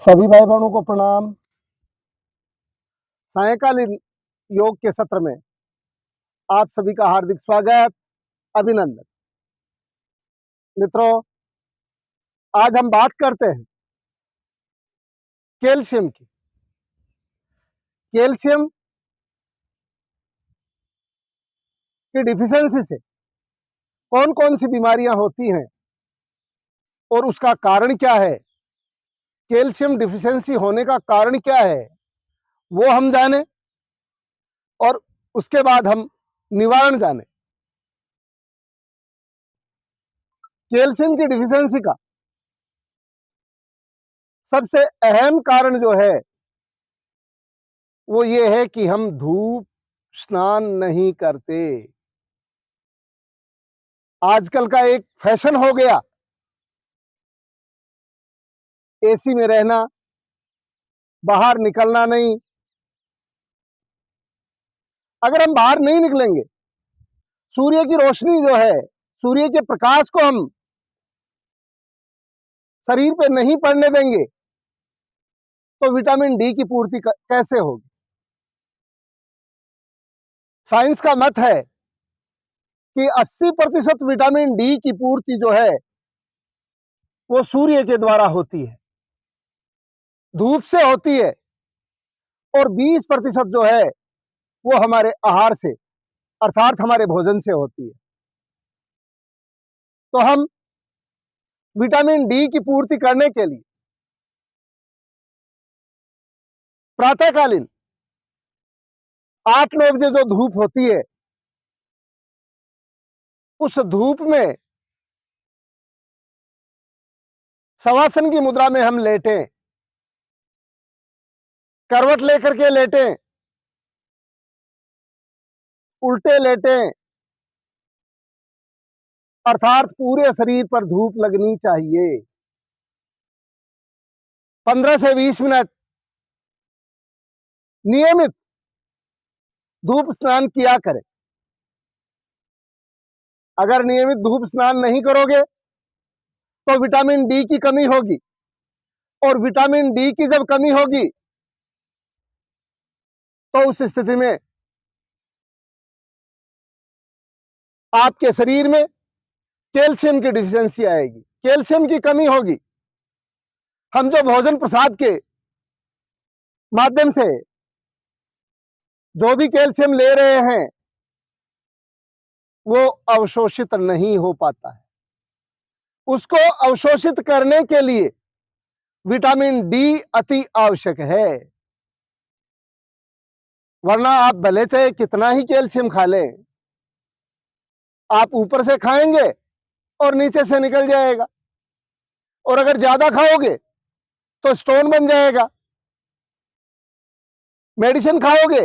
सभी भाई बहनों को प्रणाम। सायंकालीन योग के सत्र में आप सभी का हार्दिक स्वागत, अभिनंदन। मित्रों, आज हम बात करते हैं कैल्शियम की। कैल्शियम की डिफिशियंसी से कौन कौन सी बीमारियां होती हैं और उसका कारण क्या है, कैल्शियम डिफिशियंसी होने का कारण क्या है, वो हम जाने और उसके बाद हम निवारण जाने। कैल्शियम की डिफिशियंसी का सबसे अहम कारण जो है वो ये है कि हम धूप स्नान नहीं करते। आजकल का एक फैशन हो गया एसी में रहना, बाहर निकलना नहीं। अगर हम बाहर नहीं निकलेंगे, सूर्य की रोशनी जो है, सूर्य के प्रकाश को हम शरीर पे नहीं पड़ने देंगे तो विटामिन डी की पूर्ति कैसे होगी। साइंस का मत है कि 80% विटामिन डी की पूर्ति जो है वो सूर्य के द्वारा होती है, धूप से होती है, और 20% जो है वो हमारे आहार से अर्थात हमारे भोजन से होती है। तो हम विटामिन डी की पूर्ति करने के लिए प्रातःकालीन 8-9 बजे जो धूप होती है, उस धूप में शवासन की मुद्रा में हम लेटें, करवट लेकर के लेटें, उल्टे लेटें, अर्थात पूरे शरीर पर धूप लगनी चाहिए। 15 से 20 मिनट नियमित धूप स्नान किया करें। अगर नियमित धूप स्नान नहीं करोगे तो विटामिन डी की कमी होगी, और विटामिन डी की जब कमी होगी तो उस स्थिति में आपके शरीर में कैल्शियम की डिफिशियंसी आएगी, कैल्शियम की कमी होगी। हम जो भोजन प्रसाद के माध्यम से जो भी कैल्शियम ले रहे हैं वो अवशोषित नहीं हो पाता है। उसको अवशोषित करने के लिए विटामिन डी अति आवश्यक है, वरना आप भले चाहे कितना ही कैल्शियम खा लें, आप ऊपर से खाएंगे और नीचे से निकल जाएगा, और अगर ज्यादा खाओगे तो स्टोन बन जाएगा। मेडिसिन खाओगे,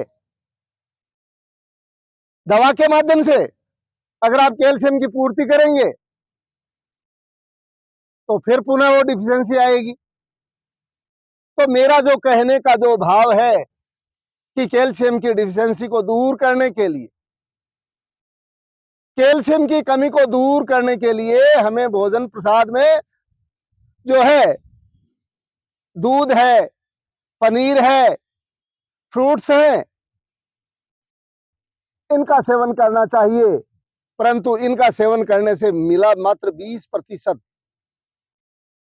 दवा के माध्यम से अगर आप कैल्शियम की पूर्ति करेंगे तो फिर पुनः वो डिफिशियंसी आएगी। तो मेरा जो कहने का जो भाव है कि कैल्शियम की डिफिशियंसी को दूर करने के लिए, कैल्शियम की कमी को दूर करने के लिए हमें भोजन प्रसाद में जो है दूध है, पनीर है, फ्रूट्स हैं, इनका सेवन करना चाहिए। परंतु इनका सेवन करने से मिला मात्र 20%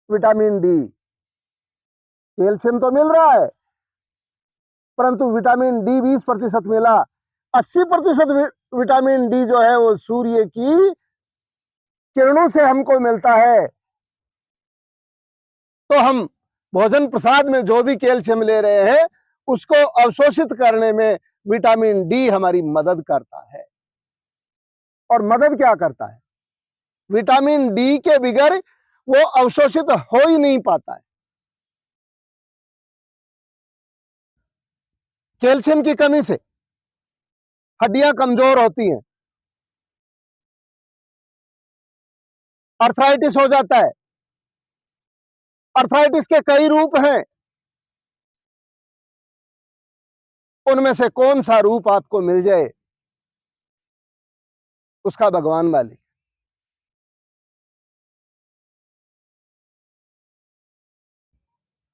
विटामिन डी। कैल्शियम तो मिल रहा है परंतु विटामिन डी 20% मिला। 80% विटामिन डी जो है वो सूर्य की किरणों से हमको मिलता है। तो हम भोजन प्रसाद में जो भी कैल्शियम ले रहे हैं उसको अवशोषित करने में विटामिन डी हमारी मदद करता है। और मदद क्या करता है? विटामिन डी के बगैर वो अवशोषित हो ही नहीं पाता है। कैल्शियम की कमी से हड्डियां कमजोर होती हैं, अर्थराइटिस हो जाता है। अर्थराइटिस के कई रूप हैं, उनमें से कौन सा रूप आपको मिल जाए उसका भगवान मालिक।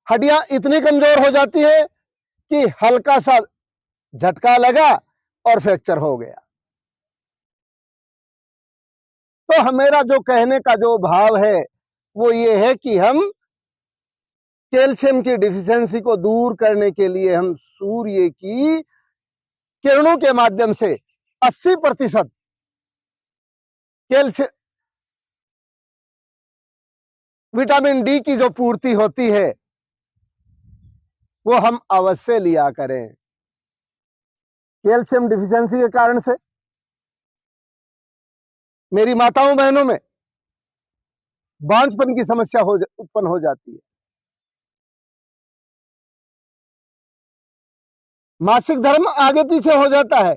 हड्डियां इतनी कमजोर हो जाती है कि हल्का सा झटका लगा और फ्रैक्चर हो गया। तो मेरा जो कहने का जो भाव है वो ये है कि हम कैल्शियम की डिफिशियंसी को दूर करने के लिए हम सूर्य की किरणों के माध्यम से 80% कैल्शियम विटामिन डी की जो पूर्ति होती है वो हम अवश्य लिया करें। कैल्शियम डिफिशियंसी के कारण से मेरी माताओं बहनों में बांझपन की समस्या उत्पन्न हो जाती है। मासिक धर्म आगे पीछे हो जाता है।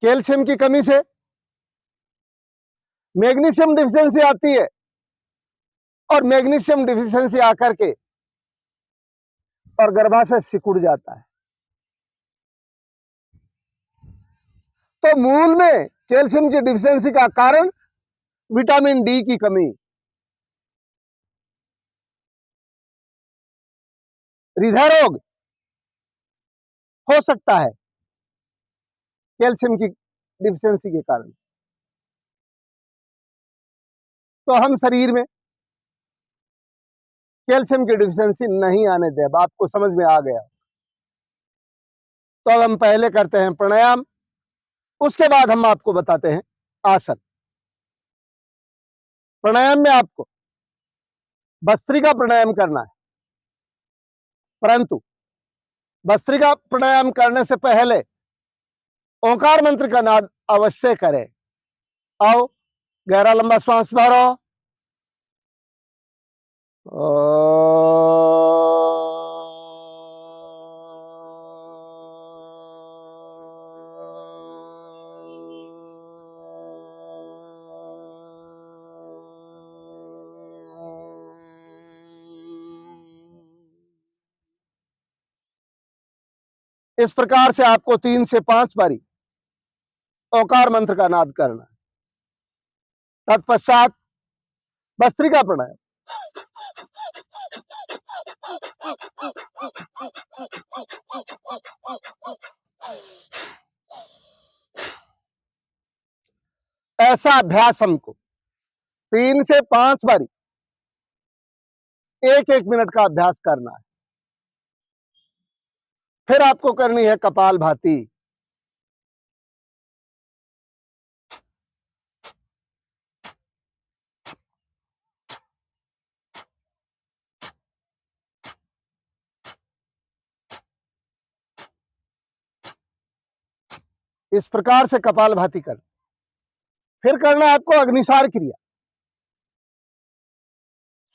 कैल्शियम की कमी से मैग्नीशियम डिफिशियंसी आती है और मैग्नीशियम डिफिशियंसी आकर के और गर्भाशय सिकुड़ जाता है। तो मूल में कैल्शियम की डिफिशियंसी का कारण विटामिन डी की कमी। हृदय रोग हो सकता है कैल्शियम की डिफिशियंसी के कारण। तो हम शरीर में कैल्शियम की डिफिशियंसी नहीं आने दें। आपको समझ में आ गया? तो अब हम पहले करते हैं प्राणायाम, उसके बाद हम आपको बताते हैं आसन। प्राणायाम में आपको भस्त्रिका प्राणायाम करना है, परंतु भस्त्रिका प्राणायाम करने से पहले ओंकार मंत्र का नाद अवश्य करें। आओ, गहरा लंबा श्वास भरो। इस प्रकार से आपको 3 से 5 बारी ओंकार मंत्र का नाद करना है। तत्पश्चात भस्त्रिका प्राणायाम। ऐसा अभ्यास हमको 3 से 5 बारी 1-1 मिनट का अभ्यास करना है। फिर आपको करनी है कपालभाति। इस प्रकार से कपालभाति कर। फिर करना है आपको अग्निसार क्रिया।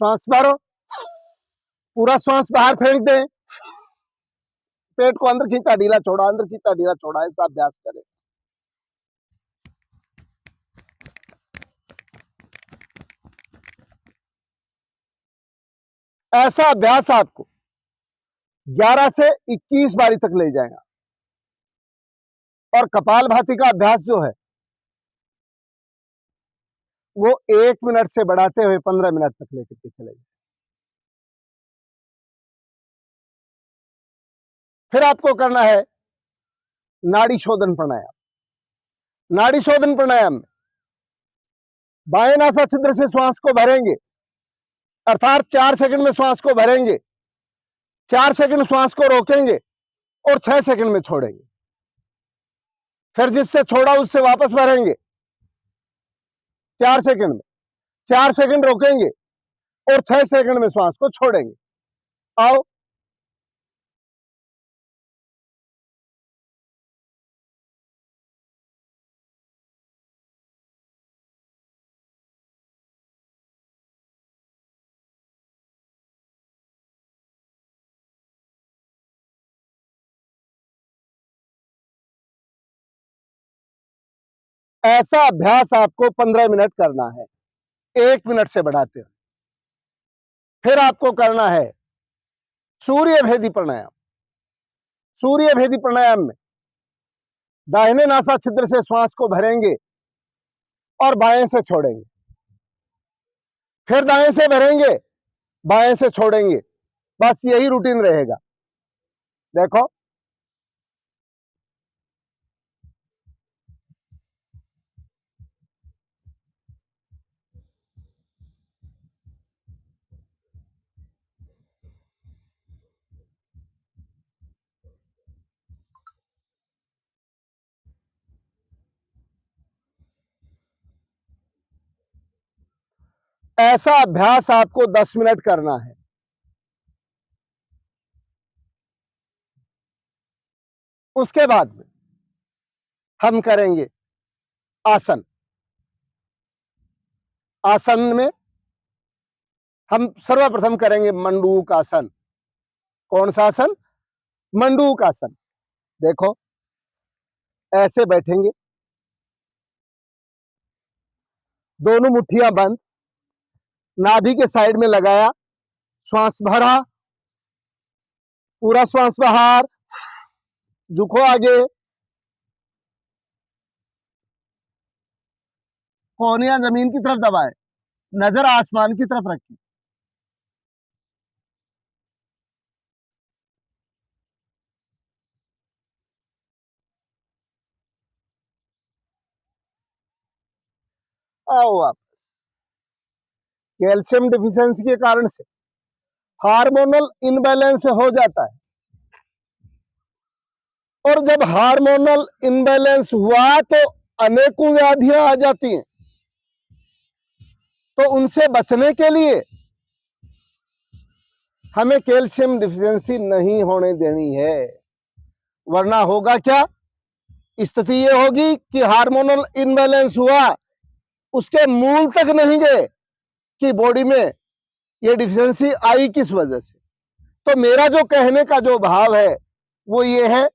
श्वास भरो, पूरा श्वास बाहर फेंक दें, पेट को अंदर खींचा ढीला छोड़ा, अंदर खींचा ढीला छोड़ा, ऐसा अभ्यास करें। ऐसा अभ्यास आपको 11 से 21 बारी तक ले जाएगा। और कपालभाति का अभ्यास जो है वो 1 मिनट से बढ़ाते हुए 15 मिनट तक लेकर के चले जाए। फिर आपको करना है नाड़ी शोधन प्राणायाम। नाड़ी शोधन प्राणायाम में बाएं नासा छिद्र से श्वास को भरेंगे, अर्थात 4 सेकंड में श्वास को भरेंगे, 4 सेकंड श्वास को रोकेंगे और 6 सेकंड में छोड़ेंगे। फिर जिससे छोड़ा उससे वापस भरेंगे 4 सेकंड में, 4 सेकंड रोकेंगे और 6 सेकंड में श्वास को छोड़ेंगे। आओ, ऐसा अभ्यास आपको 15 मिनट करना है, 1 मिनट से बढ़ाते हैं। फिर आपको करना है सूर्य भेदी प्राणायाम। सूर्य भेदी प्राणायाम में दाहिने नासा छिद्र से श्वास को भरेंगे और बाएं से छोड़ेंगे। फिर दाएं से भरेंगे, बाएं से छोड़ेंगे, बस यही रूटीन रहेगा। देखो, ऐसा अभ्यास आपको 10 मिनट करना है। उसके बाद में हम करेंगे आसन। आसन में हम सर्वप्रथम करेंगे मंडूक आसन। कौन सा आसन? मंडूक आसन। देखो, ऐसे बैठेंगे, दोनों मुट्ठियां बंद, नाभि के साइड में लगाया, श्वास भरा, पूरा श्वास बाहर, झुको आगे, कोहनियां जमीन की तरफ दबाए, नजर आसमान की तरफ रखी। आओ आप, कैल्शियम डिफिशियंसी के कारण से हार्मोनल इनबैलेंस हो जाता है, और जब हार्मोनल इनबैलेंस हुआ तो अनेकों व्याधियां आ जाती हैं। तो उनसे बचने के लिए हमें कैल्शियम डिफिशियंसी नहीं होने देनी है, वरना होगा क्या? स्थिति ये होगी कि हार्मोनल इनबैलेंस हुआ, उसके मूल तक नहीं गए कि बॉडी में ये डिफिशियंसी आई किस वजह से। तो मेरा जो कहने का जो भाव है वो ये है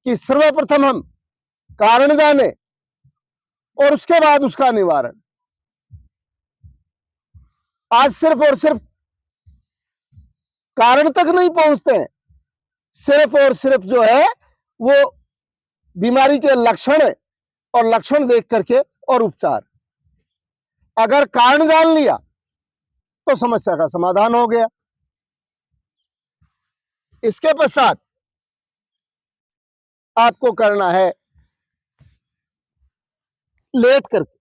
कि सर्वप्रथम हम कारण जाने और उसके बाद उसका निवारण। आज सिर्फ और सिर्फ कारण तक नहीं पहुंचते हैं, सिर्फ और सिर्फ जो है वो बीमारी के लक्षण है, और लक्षण देख करके और उपचार। अगर कारण जान लिया तो समस्या का समाधान हो गया। इसके पश्चात आपको करना है लेट करके,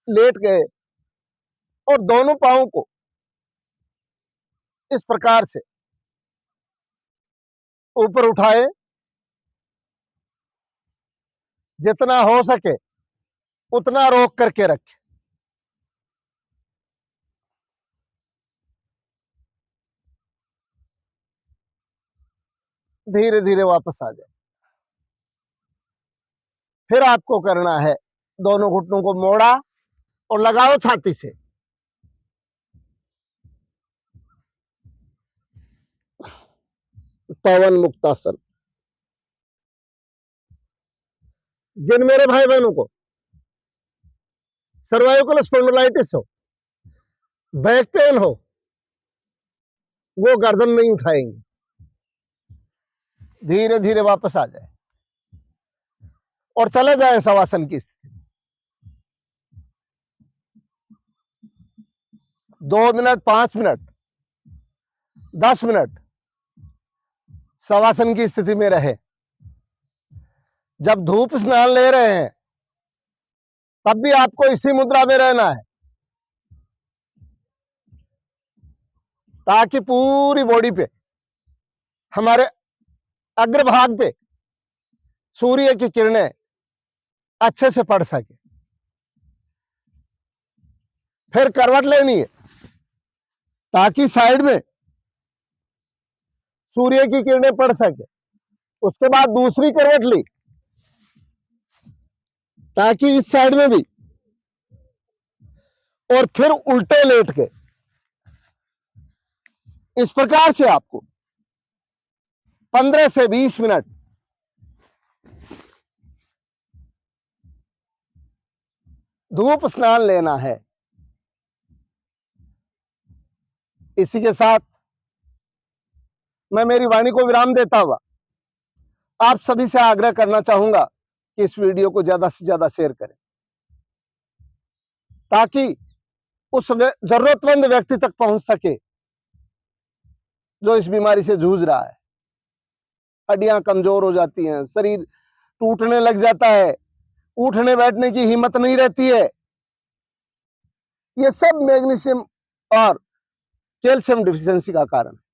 लेट गए और दोनों पांवों को इस प्रकार से ऊपर उठाए, जितना हो सके उतना रोक करके रखें। धीरे धीरे वापस आ जाए। फिर आपको करना है, दोनों घुटनों को मोड़ा और लगाओ छाती से। पवन मुक्तासन। जिन मेरे भाई बहनों को सर्वाइकल स्पॉन्डिलाइटिस हो, बैक पेन हो, वो गर्दन नहीं उठाएंगे, धीरे धीरे वापस आ जाए और चले जाए शवासन की स्थिति। 2 मिनट, 5 मिनट, 10 मिनट शवासन की स्थिति में रहे। जब धूप स्नान ले रहे हैं तब भी आपको इसी मुद्रा में रहना है, ताकि पूरी बॉडी पे, हमारे अग्रभाग पे सूर्य की किरणें अच्छे से पड़ सके। फिर करवट लेनी है ताकि साइड में सूर्य की किरणें पड़ सके। उसके बाद दूसरी करवट ली ताकि इस साइड में भी, और फिर उल्टे लेट के। इस प्रकार से आपको 15 से 20 मिनट धूप स्नान लेना है। इसी के साथ मैं मेरी वाणी को विराम देता हुआ आप सभी से आग्रह करना चाहूंगा कि इस वीडियो को ज्यादा से ज्यादा शेयर करें, ताकि उस जरूरतमंद व्यक्ति तक पहुंच सके जो इस बीमारी से जूझ रहा है। हड्डियां कमजोर हो जाती हैं, शरीर टूटने लग जाता है, उठने बैठने की हिम्मत नहीं रहती है। ये सब मैग्नीशियम और कैल्शियम डिफिशियंसी का कारण है।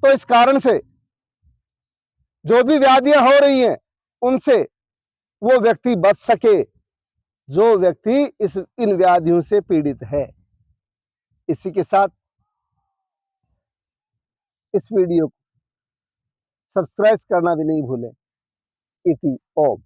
तो इस कारण से जो भी व्याधियां हो रही हैं उनसे वो व्यक्ति बच सके जो व्यक्ति इन व्याधियों से पीड़ित है। इसी के साथ इस वीडियो को सब्सक्राइब करना भी नहीं भूलें। इति ओम।